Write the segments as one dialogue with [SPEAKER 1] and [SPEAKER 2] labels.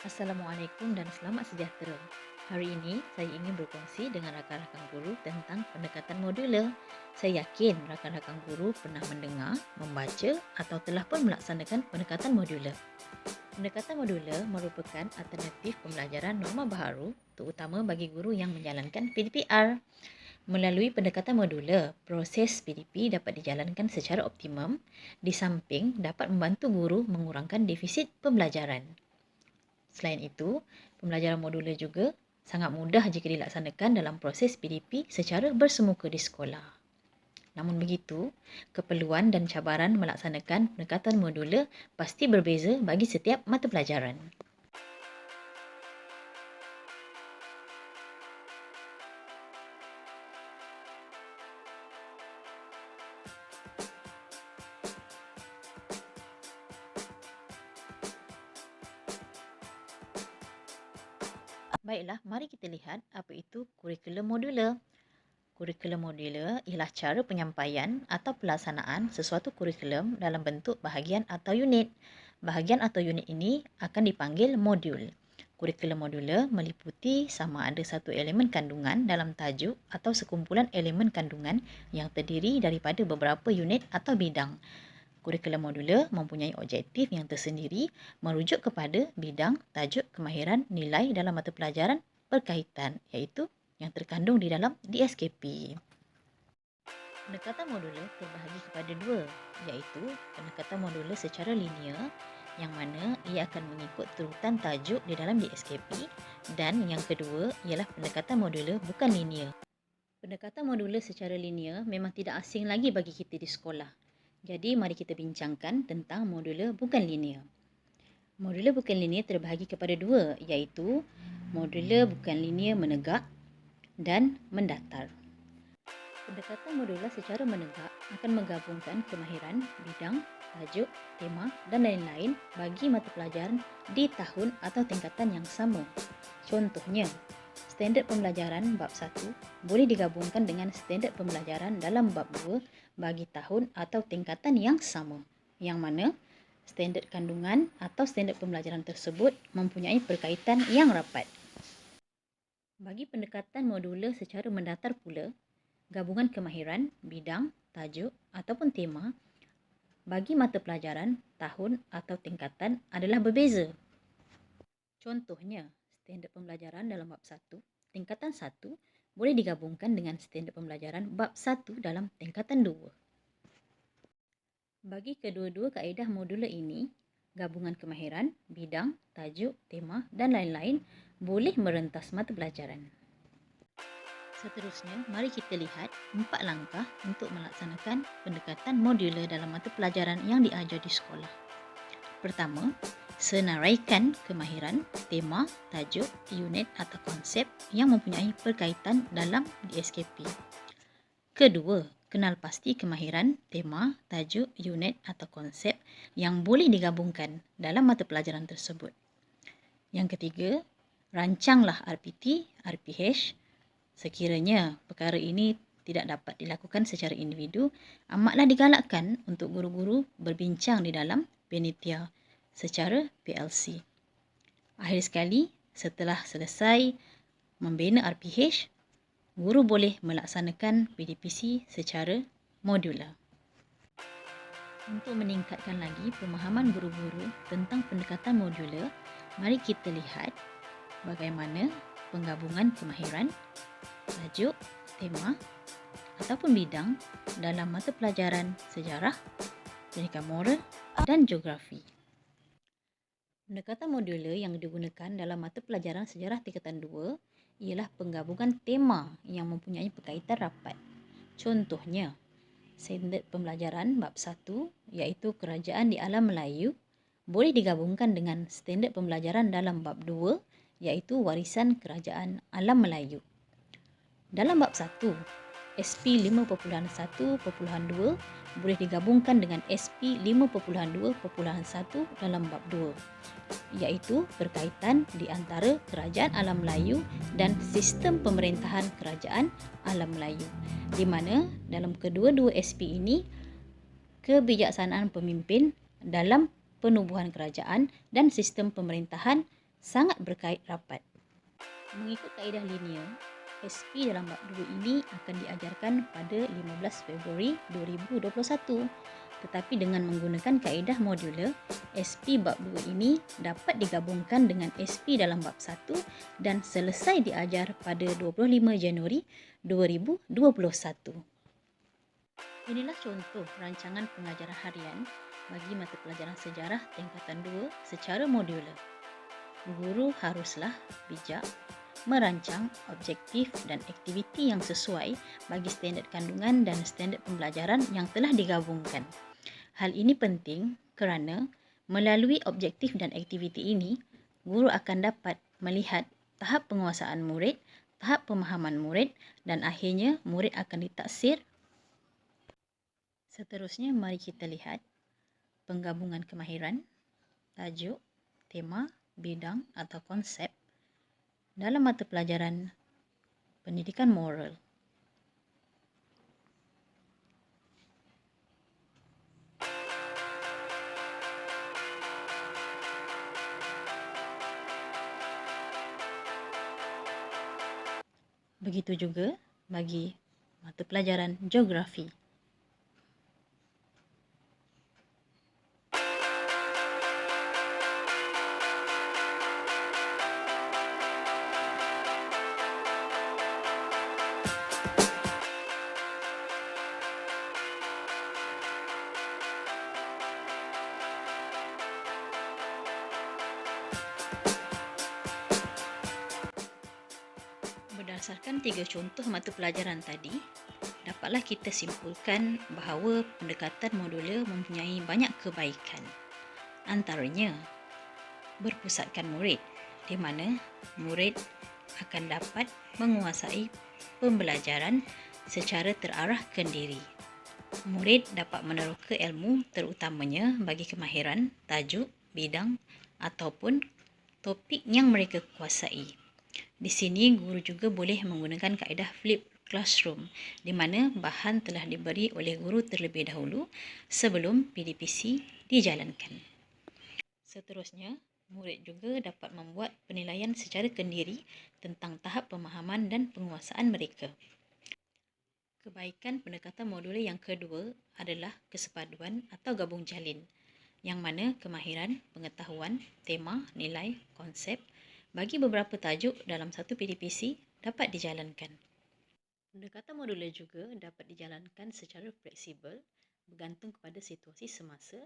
[SPEAKER 1] Assalamualaikum dan selamat sejahtera. Hari ini saya ingin berkongsi dengan rakan-rakan guru tentang pendekatan modular. Saya yakin rakan-rakan guru pernah mendengar, membaca atau telah pun melaksanakan pendekatan modular. Pendekatan modular merupakan alternatif pembelajaran norma baharu terutama bagi guru yang menjalankan PDPR. Melalui pendekatan modular, proses PDP dapat dijalankan secara optimum di samping dapat membantu guru mengurangkan defisit pembelajaran. Selain itu, pembelajaran modular juga sangat mudah jika dilaksanakan dalam proses PDP secara bersemuka di sekolah. Namun begitu, keperluan dan cabaran melaksanakan pendekatan modular pasti berbeza bagi setiap mata pelajaran. Baiklah, mari kita lihat apa itu kurikulum modular. Kurikulum modular ialah cara penyampaian atau pelaksanaan sesuatu kurikulum dalam bentuk bahagian atau unit. Bahagian atau unit ini akan dipanggil modul. Kurikulum modular meliputi sama ada satu elemen kandungan dalam tajuk atau sekumpulan elemen kandungan yang terdiri daripada beberapa unit atau bidang. Kurikulum modular mempunyai objektif yang tersendiri merujuk kepada bidang, tajuk, kemahiran, nilai dalam mata pelajaran berkaitan iaitu yang terkandung di dalam DSKP. Pendekatan modular terbahagi kepada dua, iaitu pendekatan modular secara linear yang mana ia akan mengikut turutan tajuk di dalam DSKP dan yang kedua ialah pendekatan modular bukan linear. Pendekatan modular secara linear memang tidak asing lagi bagi kita di sekolah. Jadi mari kita bincangkan tentang modular bukan linear. Modular bukan linear terbahagi kepada dua, iaitu modular bukan linear menegak dan mendatar. Pendekatan modular secara menegak akan menggabungkan kemahiran, bidang, tajuk, tema dan lain-lain bagi mata pelajaran di tahun atau tingkatan yang sama. Contohnya, standard pembelajaran bab 1 boleh digabungkan dengan standard pembelajaran dalam bab 2 bagi tahun atau tingkatan yang sama, yang mana standard kandungan atau standard pembelajaran tersebut mempunyai perkaitan yang rapat. Bagi pendekatan modular secara mendatar pula, gabungan kemahiran, bidang, tajuk ataupun tema bagi mata pelajaran, tahun atau tingkatan adalah berbeza. Contohnya, standard pembelajaran dalam bab 1, tingkatan 1 boleh digabungkan dengan standard pembelajaran bab 1 dalam tingkatan 2. Bagi kedua-dua kaedah modular ini, gabungan kemahiran, bidang, tajuk, tema dan lain-lain boleh merentas mata pelajaran. Seterusnya, mari kita lihat 4 langkah untuk melaksanakan pendekatan modular dalam mata pelajaran yang diajar di sekolah. Pertama, senaraikan kemahiran, tema, tajuk, unit atau konsep yang mempunyai perkaitan dalam DSKP. Kedua, kenal pasti kemahiran, tema, tajuk, unit atau konsep yang boleh digabungkan dalam mata pelajaran tersebut. Yang ketiga, rancanglah RPT, RPH. Sekiranya perkara ini tidak dapat dilakukan secara individu, amatlah digalakkan untuk guru-guru berbincang di dalam panitia secara PLC. Akhir sekali, setelah selesai membina RPH, guru boleh melaksanakan PDPC secara modular. Untuk meningkatkan lagi pemahaman guru-guru tentang pendekatan modular, mari kita lihat bagaimana penggabungan kemahiran, tajuk, tema ataupun bidang dalam mata pelajaran sejarah, pendidikan moral dan geografi. Pendekatan modular yang digunakan dalam mata pelajaran sejarah tingkatan 2 ialah penggabungan tema yang mempunyai perkaitan rapat. Contohnya, standard pembelajaran bab 1 iaitu kerajaan di alam Melayu boleh digabungkan dengan standard pembelajaran dalam bab 2 iaitu warisan kerajaan alam Melayu. Dalam bab 1, SP 5.1.2 boleh digabungkan dengan SP 5.2.1 dalam bab 2, iaitu berkaitan di antara kerajaan alam Melayu dan sistem pemerintahan kerajaan alam Melayu, di mana dalam kedua-dua SP ini, kebijaksanaan pemimpin dalam penubuhan kerajaan dan sistem pemerintahan sangat berkait rapat. Mengikut kaedah linear, SP dalam bab 2 ini akan diajarkan pada 15 Februari 2021. Tetapi dengan menggunakan kaedah modular, SP bab 2 ini dapat digabungkan dengan SP dalam bab 1 dan selesai diajar pada 25 Januari 2021. Inilah contoh rancangan pengajaran harian bagi mata pelajaran sejarah tingkatan 2 secara modular. Guru haruslah bijak merancang objektif dan aktiviti yang sesuai bagi standard kandungan dan standard pembelajaran yang telah digabungkan. Hal ini penting kerana melalui objektif dan aktiviti ini, guru akan dapat melihat tahap penguasaan murid, tahap pemahaman murid dan akhirnya murid akan ditaksir. Seterusnya, mari kita lihat penggabungan kemahiran, tajuk, tema, bidang atau konsep dalam mata pelajaran pendidikan moral. Begitu juga bagi mata pelajaran geografi. Berdasarkan 3 contoh mata pelajaran tadi, dapatlah kita simpulkan bahawa pendekatan modular mempunyai banyak kebaikan. Antaranya, berpusatkan murid, di mana murid akan dapat menguasai pembelajaran secara terarahkan diri. Murid dapat meneroka ilmu terutamanya bagi kemahiran, tajuk, bidang ataupun topik yang mereka kuasai. Di sini, guru juga boleh menggunakan kaedah flip classroom, di mana bahan telah diberi oleh guru terlebih dahulu sebelum PDPC dijalankan. Seterusnya, murid juga dapat membuat penilaian secara kendiri tentang tahap pemahaman dan penguasaan mereka. Kebaikan pendekatan modular yang kedua adalah kesepaduan atau gabung jalin, yang mana kemahiran, pengetahuan, tema, nilai, konsep bagi beberapa tajuk dalam satu PDPC dapat dijalankan. Pendekatan modular juga dapat dijalankan secara fleksibel bergantung kepada situasi semasa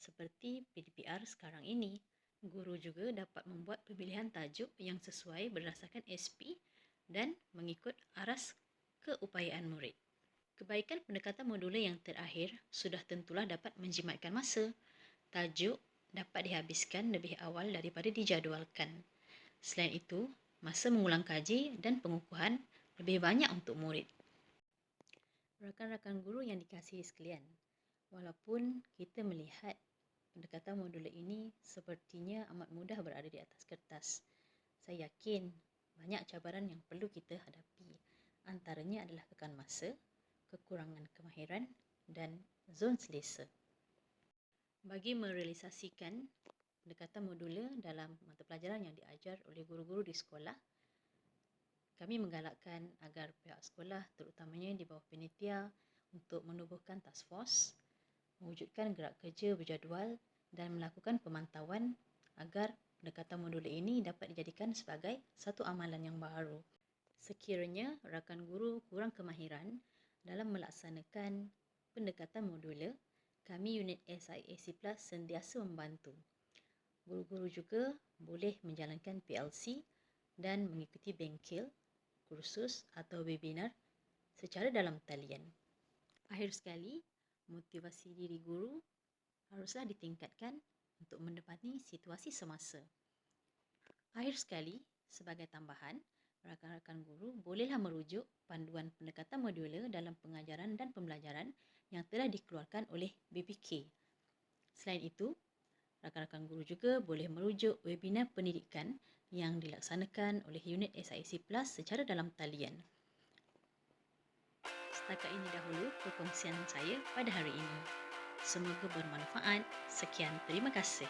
[SPEAKER 1] seperti PDPR sekarang ini. Guru juga dapat membuat pemilihan tajuk yang sesuai berdasarkan SP dan mengikut aras keupayaan murid. Kebaikan pendekatan modular yang terakhir sudah tentulah dapat menjimatkan masa. Tajuk dapat dihabiskan lebih awal daripada dijadualkan. Selain itu, masa mengulang kaji dan pengukuhan lebih banyak untuk murid. Rakan-rakan guru yang dikasihi sekalian, walaupun kita melihat pendekatan modular ini sepertinya amat mudah berada di atas kertas, saya yakin banyak cabaran yang perlu kita hadapi. Antaranya adalah kekan masa, kekurangan kemahiran dan zon selesa. Bagi merealisasikan pendekatan modular dalam mata pelajaran yang diajar oleh guru-guru di sekolah, kami menggalakkan agar pihak sekolah, terutamanya di bawah panitia, untuk menubuhkan task force, mewujudkan gerak kerja berjadual dan melakukan pemantauan agar pendekatan modular ini dapat dijadikan sebagai satu amalan yang baru. Sekiranya rakan guru kurang kemahiran dalam melaksanakan pendekatan modular, kami unit SIAC Plus sentiasa membantu. Guru-guru juga boleh menjalankan PLC dan mengikuti bengkel, kursus atau webinar secara dalam talian. Akhir sekali, motivasi diri guru haruslah ditingkatkan untuk mendapati situasi semasa. Akhir sekali, sebagai tambahan, rakan-rakan guru bolehlah merujuk panduan pendekatan modular dalam pengajaran dan pembelajaran yang telah dikeluarkan oleh BPK. Selain itu, rakan-rakan guru juga boleh merujuk webinar pendidikan yang dilaksanakan oleh unit SIAC Plus secara dalam talian. Setakat ini dahulu perkongsian saya pada hari ini. Semoga bermanfaat. Sekian, terima kasih.